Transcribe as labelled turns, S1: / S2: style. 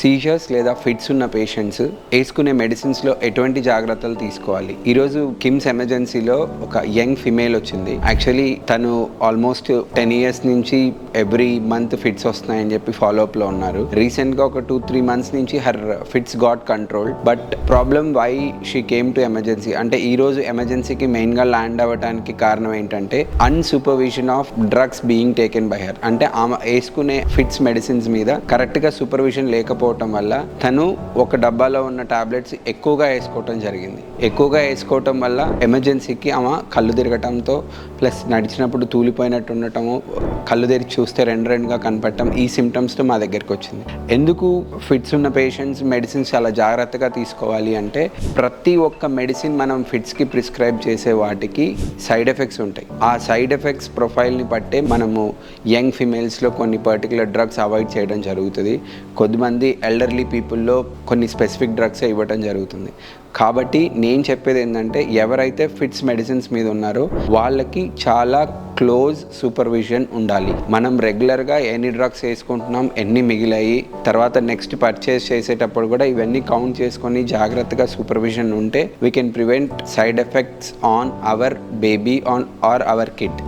S1: Scissors లేదా fits ఉన్న patients వేసుకునే మెడిసిన్స్లో ఎటువంటి జాగ్రత్తలు తీసుకోవాలి? ఈరోజు కిమ్స్ ఎమర్జెన్సీలో ఒక యంగ్ ఫిమేల్ వచ్చింది. యాక్చువల్లీ తను ఆల్మోస్ట్ 10 years నుంచి ఎవ్రీ మంత్ ఫిట్స్ వస్తున్నాయని చెప్పి ఫాలోఅప్లో ఉన్నారు. రీసెంట్గా ఒక 2-3 months నుంచి her fits got control. But problem why she came to emergency అంటే ఈరోజు ఎమర్జెన్సీకి మెయిన్గా ల్యాండ్ అవ్వడానికి కారణం ఏంటంటే unsupervision of drugs being taken by her. అంటే ఆమె వేసుకునే ఫిట్స్ మెడిసిన్స్ మీద కరెక్ట్గా సూపర్విజన్ లేకపోవడం వల్ల తను ఒక డబ్బాలో ఉన్న టాబ్లెట్స్ ఎక్కువగా వేసుకోవటం వల్ల ఎమర్జెన్సీకి ఆమె కళ్ళు తిరగటంతో ప్లస్ నడిచినప్పుడు తూలిపోయినట్టు ఉండటము, కళ్ళు తెరిచి చూస్తే రెండుగా కనపడటం, ఈ సిమ్టమ్స్తో మా దగ్గరికి వచ్చింది. ఎందుకు ఫిట్స్ ఉన్న పేషెంట్స్ మెడిసిన్స్ చాలా జాగ్రత్తగా తీసుకోవాలి అంటే ప్రతి ఒక్క మెడిసిన్ మనం ఫిట్స్కి ప్రిస్క్రైబ్ చేసే వాటికి సైడ్ ఎఫెక్ట్స్ ఉంటాయి. ఆ సైడ్ ఎఫెక్ట్స్ ప్రొఫైల్ని బట్టే మనము యంగ్ ఫిమేల్స్లో కొన్ని పర్టికులర్ డ్రగ్స్ అవాయిడ్ చేయడం జరుగుతుంది. కొద్దిమంది ఎల్డర్లీ పీపుల్లో కొన్ని స్పెసిఫిక్ డ్రగ్స్ ఇవ్వడం జరుగుతుంది. కాబట్టి నేను చెప్పేది ఏంటంటే ఎవరైతే ఫిట్స్ మెడిసిన్స్ మీద ఉన్నారో వాళ్ళకి చాలా క్లోజ్ సూపర్విజన్ ఉండాలి. మనం రెగ్యులర్గా ఎన్ని డ్రగ్స్ వేసుకుంటున్నాం, ఎన్ని మిగిలాయి, తర్వాత నెక్స్ట్ పర్చేస్ చేసేటప్పుడు కూడా ఇవన్నీ కౌంట్ చేసుకొని జాగ్రత్తగా సూపర్విజన్ ఉంటే we can prevent side effects on our baby or our kid.